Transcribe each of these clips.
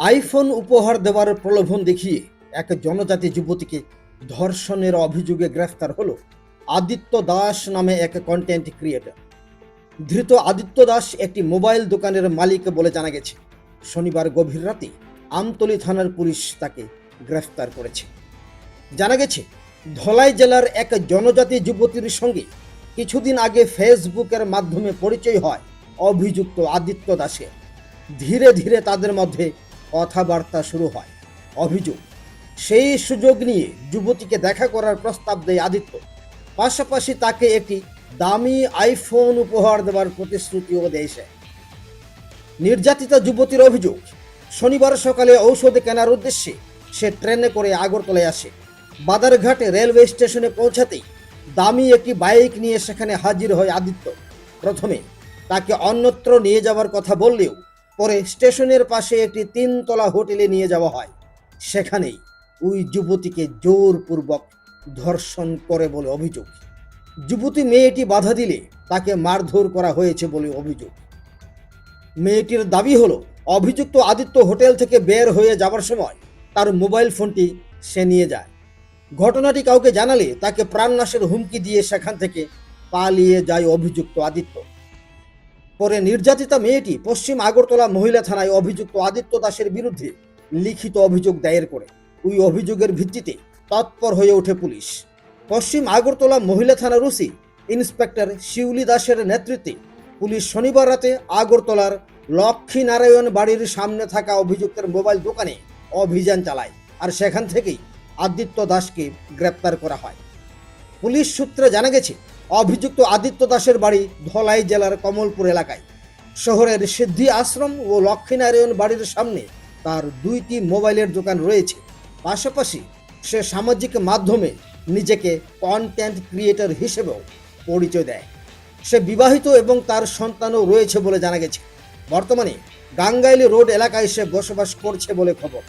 IPhone উপহার দেওয়ার প্রলোভন দেখিয়ে এক জনজাতি যুবতীকে ধর্ষণের অভিযোগে গ্রেফতার হলো আদিত্য দাস নামে এক কন্টেন্ট ক্রিয়েটর। ধৃত আদিত্য দাস একটি মোবাইল দোকানের মালিক বলে জানা গেছে। শনিবার গভীর রাতে আমতলী থানার পুলিশ তাকে গ্রেফতার করেছে। জানা গেছে, ধলাই জেলার এক জনজাতি যুবতীর সঙ্গে কিছুদিন আগে ফেসবুকের মাধ্যমে পরিচয় হয় অভিযুক্ত আদিত্য দাসের। ধীরে ধীরে তাদের মধ্যে কথাবার্তা শুরু হয়। অভিযোগ, সেই সুযোগ নিয়ে যুবতীকে দেখা করার প্রস্তাব দেয় আদিত্য। পাশাপাশি তাকে একটি দামি আইফোন উপহার দেওয়ার প্রতিশ্রুতিও দেয় সে। নির্যাতিতা যুবতীর অভিযোগ, শনিবার সকালে ঔষধ কেনার উদ্দেশ্যে সে ট্রেনে করে আগরতলায় আসে। বাদারঘাটে রেলওয়ে স্টেশনে পৌঁছাতেই দামি একটি বাইক নিয়ে সেখানে হাজির হয় আদিত্য। প্রথমে তাকে অন্যত্র নিয়ে যাওয়ার কথা বললেও পরে স্টেশনের পাশে একটি 3 তলা হোটেলে নিয়ে যাওয়া হয়। সেখানেই ওই যুবতীকে জোরপূর্বক ধর্ষণ করে বলে অভিযোগ। যুবতী মেয়েটি বাধা দিলে তাকে মারধর করা হয়েছে বলে অভিযোগ। মেয়েটির দাবি হলো, অভিযুক্ত আদিত্য হোটেল থেকে বের হয়ে যাবার সময় তার মোবাইল ফোনটি সে নিয়ে যায়। ঘটনাটি কাউকে জানালে তাকে প্রাণনাশের হুমকি দিয়ে সেখান থেকে পালিয়ে যায় অভিযুক্ত আদিত্য। পরে নির্যাতিতা মেয়েটি পশ্চিম আগরতলা মহিলা থানায় অভিযুক্ত আদিত্য দাসের বিরুদ্ধে লিখিত অভিযোগ দায়ের করে। ওই অভিযোগের ভিত্তিতে তৎপর হয়ে ওঠে পুলিশ। পশ্চিম আগরতলা মহিলা থানার ওসি ইন্সপেক্টর শিউলি দাসের নেতৃত্বে পুলিশ শনিবার রাতে আগরতলার লক্ষ্মীনারায়ণ বাড়ির সামনে থাকা অভিযুক্তের মোবাইল দোকানে অভিযান চালায়, আর সেখান থেকেই আদিত্য দাসকে গ্রেপ্তার করা হয়। পুলিশ সূত্রে জানা গেছে, অভিযুক্ত আদিত্য দাসের বাড়ি ধলাই জেলার কমলপুর এলাকায়। শহরের সিদ্ধি আশ্রম ও লক্ষ্মীনারায়ণ বাড়ির সামনে তার 2টি মোবাইলের দোকান রয়েছে। পাশাপাশি সে সামাজিক মাধ্যমে নিজেকে কন্টেন্ট ক্রিয়েটর হিসেবেও পরিচয় দেয়। সে বিবাহিত এবং তার সন্তানও রয়েছে বলে জানা গেছে। বর্তমানে গাঙ্গাইলি রোড এলাকায় সে বসবাস করছে বলে খবর।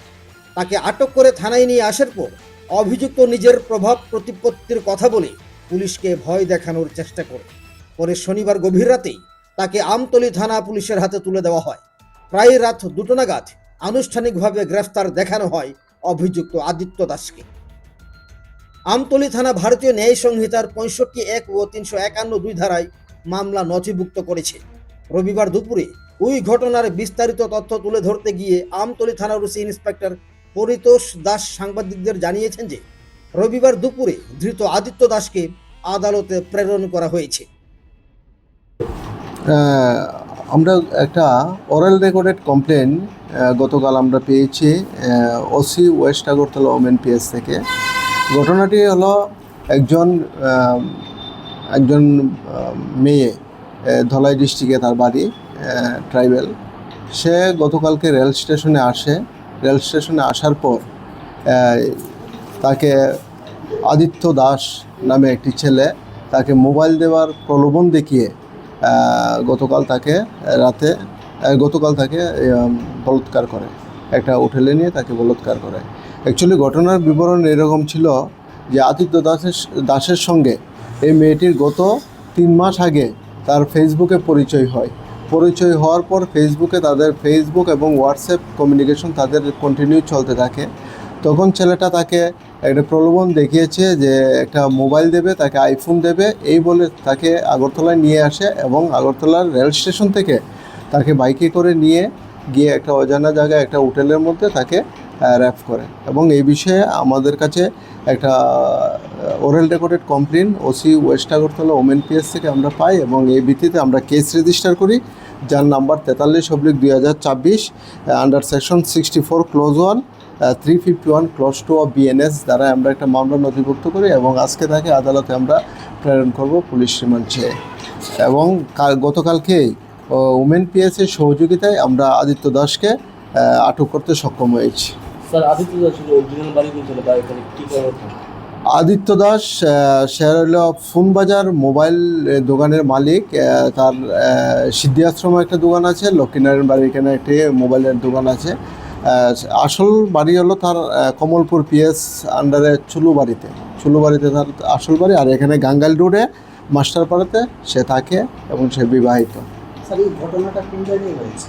তাকে আটক করে থানায় নিয়ে আসার পর অভিযুক্ত নিজের প্রভাব প্রতিপত্তির কথা বলে পুলিশকে ভয় দেখানোর চেষ্টা করে। পরে শনিবার গভীর রাতেই তাকে আমতলী থানা পুলিশের হাতে তুলে দেওয়া হয়। প্রায় রাত 2টো নাগাদ আনুষ্ঠানিকভাবে গ্রেফতার দেখানো হয় অভিযুক্ত আদিত্য দাসকে। আমতলী থানা ভারতীয় ন্যায় সংহিতার 65(1) ও 351(2) ধারায় মামলা নথিভুক্ত করেছে। রবিবার দুপুরে ওই ঘটনার বিস্তারিত তথ্য তুলে ধরতে গিয়ে আমতলী থানার ওসি ইন্সপেক্টর পরিতোষ দাস সাংবাদিকদের জানিয়েছেন যে রবিবার দুপুরে ধৃত আদিত্য দাসকে আদালতে প্রেরণ করা হয়েছে। আমরা একটা ওরাল রেকর্ডেড কমপ্লেন গতকাল আমরা পেয়েছি OC West Agartala women PS থেকে। ঘটনাটি হলো একজন মেয়ে, ধলাই ডিস্ট্রিক্টে তার বাড়ি, ট্রাইবেল। সে গতকালকে রেল স্টেশনে আসে। রেল স্টেশনে আসার পর তাকে আদিত্য দাস নামে একটি ছেলে তাকে মোবাইল দেওয়ার প্রলোভন দেখিয়ে গতকাল তাকে বলাৎকার করে। একটা হোটেলে নিয়ে তাকে বলাৎকার করে। অ্যাকচুয়ালি ঘটনার বিবরণ এরকম ছিল যে আদিত্য দাসের সঙ্গে এই মেয়েটির গত 3 মাস আগে তার ফেসবুকে পরিচয় হওয়ার পর ফেসবুকে তাদের ফেসবুক এবং হোয়াটসঅ্যাপ কমিউনিকেশন তাদের কন্টিনিউ চলতে থাকে। তখন ছেলেটা তাকে একটা প্রলোভন দেখিয়েছে যে একটা মোবাইল দেবে, তাকে আইফোন দেবে, এই বলে তাকে আগরতলায় নিয়ে আসে এবং আগরতলার রেল স্টেশন থেকে তাকে বাইকে করে নিয়ে গিয়ে একটা অজানা জায়গায় একটা হোটেলের মধ্যে তাকে র্যাপ করে। এবং এই বিষয়ে আমাদের কাছে একটা oral recorded complain OC West Agartala women PS থেকে আমরা পাই এবং এই ভিত্তিতে আমরা কেস রেজিস্টার করি, যার number 43/2024 under section 64 close 1 351 close 2 of BNS দ্বারা আমরা একটা মামলা নথিভুক্ত করি এবং আজকে তাকে আদালতে আমরা প্রেরণ করব পুলিশ রিমান্ড চেয়ে। এবং গতকালকেই ওমেন পিএসের সহযোগিতায় আমরা আদিত্য দাসকে আটক করতে সক্ষম হয়েছি। স্যার, আদিত্য দাসের অরিজিনাল বাড়ি কোথায় বা এখানে কি করে? আদিত্য দাস সে হল ফোনবাজার মোবাইল দোকানের মালিক। তার সিদ্ধি আশ্রমে একটা দোকান আছে, লক্ষ্মীনারায়ণ বাড়ি এখানে একটি মোবাইলের দোকান আছে। আসল বাড়ি হলো তার কমলপুর পিএস আন্ডারে চুলুবাড়িতে তার আসল বাড়ি, আর এখানে গাঙ্গাইল রোডে মাস্টারপাড়াতে সে থাকে এবং সে বিবাহিত। স্যার, এই ঘটনাটা কোন জায়গায় হয়েছে?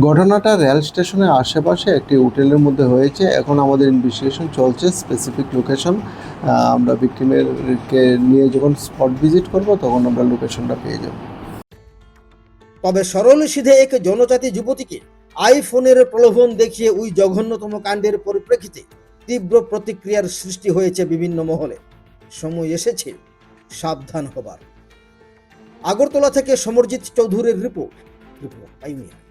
ঘটনাটা রেল স্টেশনের আশেপাশে একটি হোটেলের মধ্যে হয়েছে। এখন আমাদের ইনভেস্টিগেশন চলছে, স্পেসিফিক লোকেশন আমরা ভিকটিমেরকে নিয়ে যখন স্পট ভিজিট করব তখন আমরা লোকেশনটা পেয়ে যাব। তবে সরল সিধে এক জনজাতি যুবতীকে আইফোনের প্রলোভন দেখিয়ে ওই জঘন্যতম কাণ্ডের পরিপ্রেক্ষিতে তীব্র প্রতিক্রিয়ার সৃষ্টি হয়েছে বিভিন্ন মহলে। সময় এসেছে সাবধান হবার। আগরতলা থেকে সমরজিৎ চৌধুরীর রিপোর্ট টাইম নিউজ।